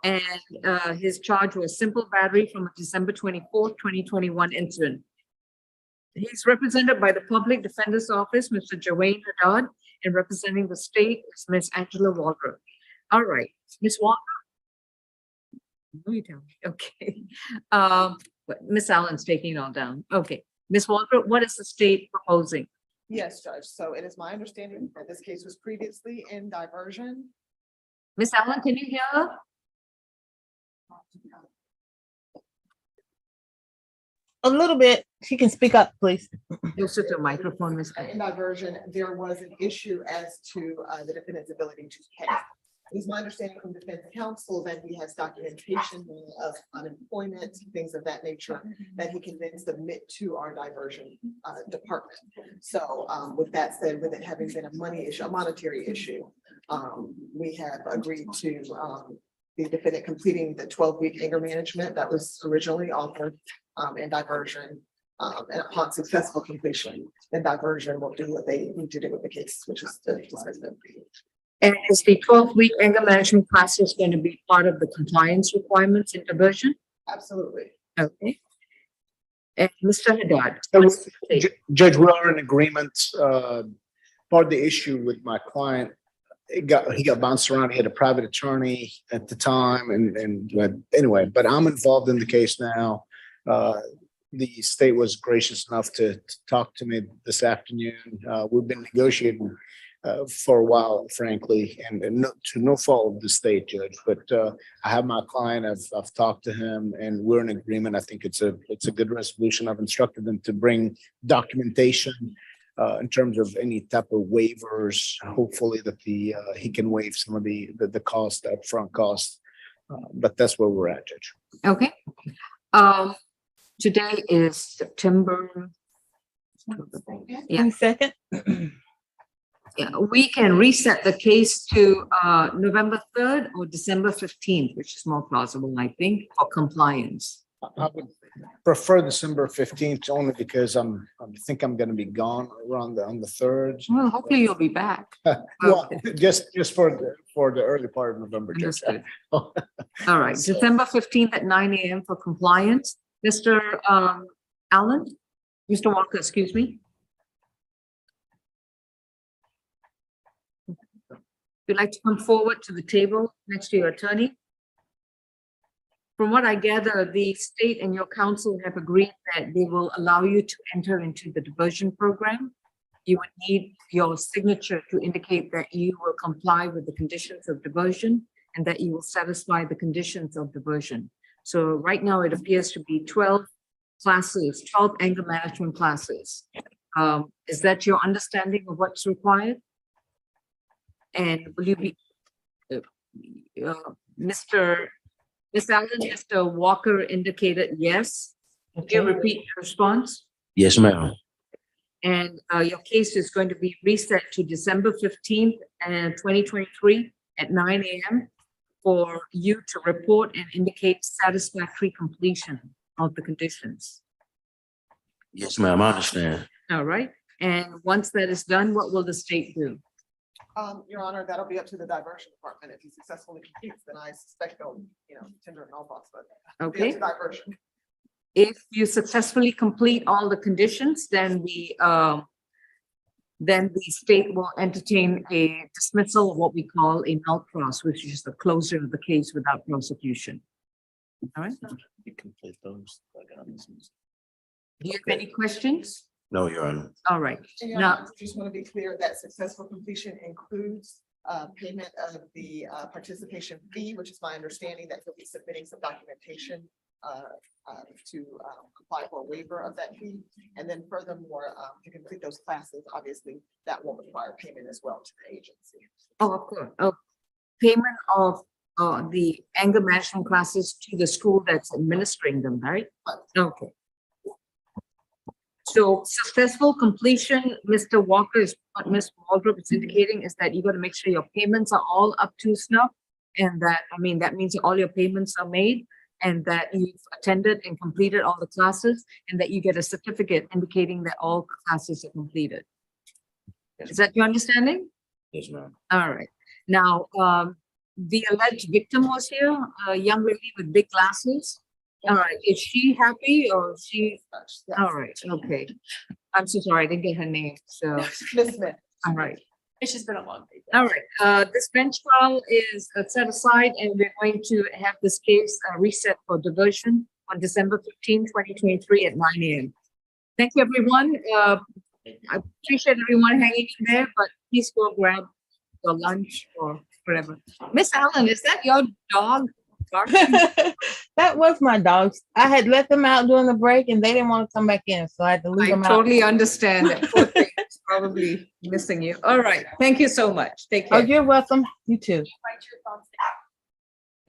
And his charge was simple battery from a December 24th, 2021 incident. He's represented by the Public Defender's Office, Mr. Jawain Haddad, and representing the state is Ms. Angela Walker. All right, Ms. Walker. You tell me. Okay. But Ms. Allen's taking it all down. Okay. Ms. Walker, what is the state proposing? Yes, Judge. So it is my understanding that this case was previously in diversion. Ms. Allen, can you hear her? A little bit. She can speak up, please. Closer to the microphone, Ms. In diversion, there was an issue as to the defendant's ability to pay. It is my understanding from defense counsel that he has documentation of unemployment, things of that nature, that he can then submit to our diversion department. So with that said, with it having been a money issue, a monetary issue, we have agreed to the defendant completing the 12-week anger management that was originally offered in diversion. And upon successful completion, then diversion will do what they need to do with the case, which is to dismiss them. And is the 12-week anger management process going to be part of the compliance requirements in diversion? Absolutely. Okay. And Mr. Haddad. Judge, we are in agreement. Part of the issue with my client, he got bounced around. He had a private attorney at the time, anyway. But I'm involved in the case now. The state was gracious enough to talk to me this afternoon. We've been negotiating for a while, frankly, and to no fault of the state, Judge. But I have my client. I've talked to him, and we're in agreement. I think it's a good resolution. I've instructed them to bring documentation in terms of any type of waivers. Hopefully that he can waive some of the cost, upfront costs. But that's where we're at, Judge. Okay. Today is September. Yeah. Second. Yeah, we can reset the case to November 3rd or December 15th, which is more plausible, I think, for compliance. I would prefer December 15th only because I think I'm going to be gone around on the 3rd. Well, hopefully you'll be back. Well, just for the early part of November. Understood. All right, December 15th at 9 a.m. for compliance. Mr. Allen, Mr. Walker, excuse me. You'd like to come forward to the table next to your attorney? From what I gather, the state and your counsel have agreed that they will allow you to enter into the diversion program. You would need your signature to indicate that you will comply with the conditions of diversion and that you will satisfy the conditions of diversion. So right now it appears to be 12 classes, 12 anger management classes. Is that your understanding of what's required? And will you be, Ms. Allen, Mr. Walker indicated yes. Can you repeat your response? Yes, ma'am. And your case is going to be reset to December 15th and 2023 at 9 a.m. for you to report and indicate satisfactory completion of the conditions. Yes, ma'am. I understand. All right. And once that is done, what will the state do? Your Honor, that'll be up to the diversion department. If he successfully completes, then I suspect they'll, tender an all thoughts, but Okay. diversion. If you successfully complete all the conditions, then the state will entertain a dismissal of what we call a null pros, which is the closure of the case without prosecution. All right. You complete those. Do you have any questions? No, Your Honor. All right. And Your Now, Honor, I just want to be clear that successful completion includes payment of the participation fee, which is my understanding that he'll be submitting some documentation to apply for a waiver of that fee. And then furthermore, to complete those classes, obviously that will require payment as well to the agency. oh, of course. Oh, payment of the anger management classes to the school that's administering them, right? Okay. So successful completion, Mr. Walker, is what Ms. Waldrop is indicating is that you got to make sure your payments are all up to snuff. And that, I mean, that means all your payments are made and that you've attended and completed all the classes and that you get a certificate indicating that all classes are completed. Is that your understanding? Yes, ma'am. All right. Now, the alleged victim was here, a young lady with big glasses. All right, is she happy or is she, Yes. all right, okay. I'm so sorry, I didn't get her name, so, Ms. Smith. all right. It's just been a long day. All right, this bench trial is set aside and we're going to have this case reset for diversion on December 15, 2023 at 9 a.m. Thank you, everyone. I appreciate everyone hanging in there, but please go grab your lunch or whatever. Miss Allen, is that your dog? barking? That was my dogs. I had let them out during the break and they didn't want to come back in, so I had to leave I them out. totally understand that. Poor thing is probably missing you. All right, thank you so much. Take Oh, care. you're welcome. You too. Write your thoughts down.